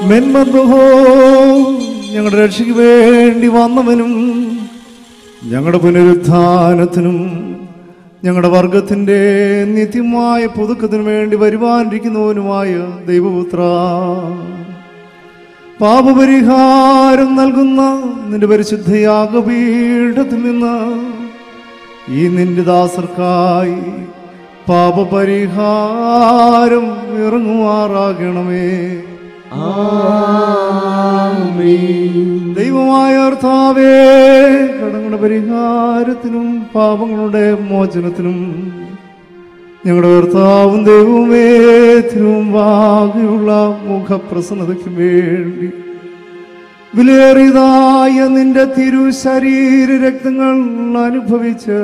മെന്മദ്ഹോ ഞങ്ങളുടെ രക്ഷയ്ക്ക് വേണ്ടി വന്നവനും ഞങ്ങളുടെ പുനരുത്ഥാനത്തിനും ഞങ്ങളുടെ വർഗത്തിൻ്റെ നിത്യമായ പുതുക്കത്തിനു വേണ്ടി വരുവാനിരിക്കുന്നവനുമായ ദൈവപുത്ര, പാപപരിഹാരം നൽകുന്ന നിന്റെ പരിശുദ്ധ യാഗപീഠത്തിൽ നിന്ന് ഈ നിന്റെ ദാസർക്കായി പാപപരിഹാരം ഇറങ്ങുമാറാകണമേ. ദൈവമായ കർത്താവേ, കടങ്ങളുടെ പരിഹാരത്തിനും പാപങ്ങളുടെ മോചനത്തിനും ഞങ്ങളുടെ കർത്താവും ദൈവമേ തിരുമുമ്പാകെയുള്ള മുഖപ്രസന്നതയ്ക്കും വേണ്ടി വിലയേറിയതായ നിന്റെ തിരുശരീര രക്തങ്ങൾ അനുഭവിച്ച്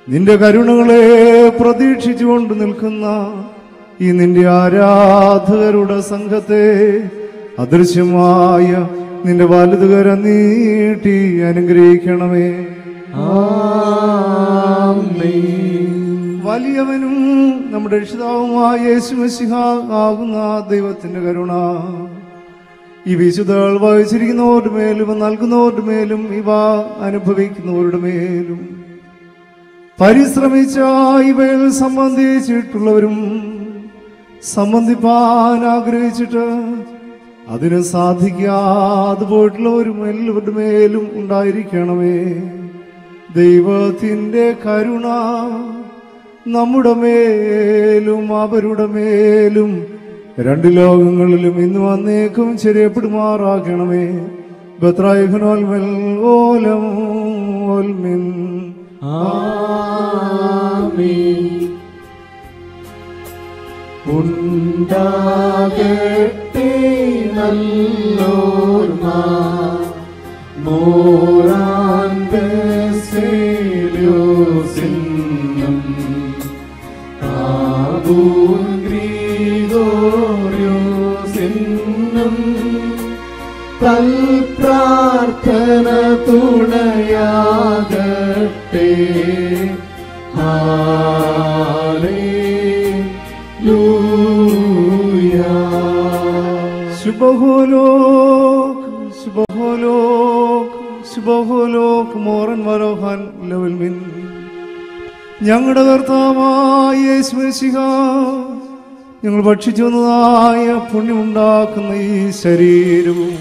നിന്റെ കരുണകളെ പ്രതീക്ഷിച്ചുകൊണ്ട് നിൽക്കുന്ന ഈ നിന്റെ ആരാധകരുടെ സംഘത്തെ അദൃശ്യമായ നിന്റെ വലതുകരം നീട്ടി അനുഗ്രഹിക്കണമേ. വലിയവനും നമ്മുടെ രക്ഷിതാവുമായ യേശു മശിഹ ആകുന്ന ദൈവത്തിന്റെ കരുണ ഈ വിശുദ്ധകൾ വഹിച്ചിരിക്കുന്നവരുടെ മേലും നൽകുന്നവരുടെ മേലും ഇവ അനുഭവിക്കുന്നവരുടെ മേലും പരിശ്രമിച്ച ഇവയിൽ സംബന്ധിച്ചിട്ടുള്ളവരും സംബന്ധിപ്പാൻ ആഗ്രഹിച്ചിട്ട് അതിന് സാധിക്കാതെ പോയിട്ടുള്ളവരും എല്ലാവരുടെ മേലും ഉണ്ടായിരിക്കണമേ. ദൈവത്തിൻ്റെ കരുണ നമ്മുടെ മേലും അവരുടെ മേലും രണ്ട് ലോകങ്ങളിലും ഇന്ന് വന്നേക്കും ചെറിയപ്പെടുമാറാക്കണമേ. ബത്രായിഖനോൽ മെൽ ഓലം ഓൽമിൻ. ഉണ്ടാകട്ടെ നല്ലോർമ്മ മോറാൻ ബെസേലിയോസിനും ആബൂൻ ഗ്രിഗോറിയോസിനും തൽപ്രാർത്ഥന തുണയാകട്ടെ. ശുഭഹോലോക് ശുഭഹോലോക് ശുഭഹോലോക് മോറൻ വരോഹാൻ ലവൽമിൻ. ഞങ്ങളുടെ കർത്താവായ യേശു മശിഹ ഞങ്ങൾ ഭക്ഷിച്ചു വന്നതായ പുണ്യമുണ്ടാക്കുന്ന ഈ ശരീരവും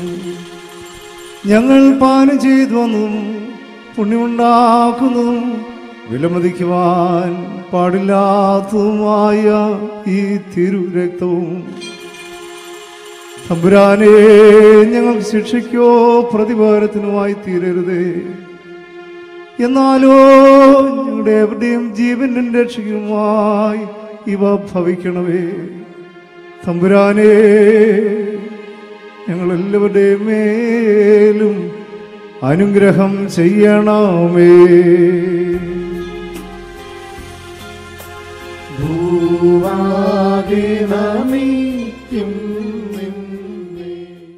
ഞങ്ങൾ പാനം ചെയ്തു വന്നതും പുണ്യമുണ്ടാക്കുന്നതും വിലമതിക്കുവാൻ പാടില്ലാത്തതുമായ ഈ തിരുരക്തവും തമ്പുരാനെ ഞങ്ങൾക്ക് ശിക്ഷയ്ക്കോ പ്രതികാരത്തിനുമായി തീരരുതേ. എന്നാലോ ഞങ്ങളുടെ എവിടെയും ജീവന്റെ രക്ഷയ്ക്കുമായി ഇവ ഭവിക്കണമേ. തമ്പുരാനെ ഞങ്ങളെല്ലാവരുടെയും മേലും അനുഗ്രഹം ചെയ്യണമേ. ഭൂവാകെ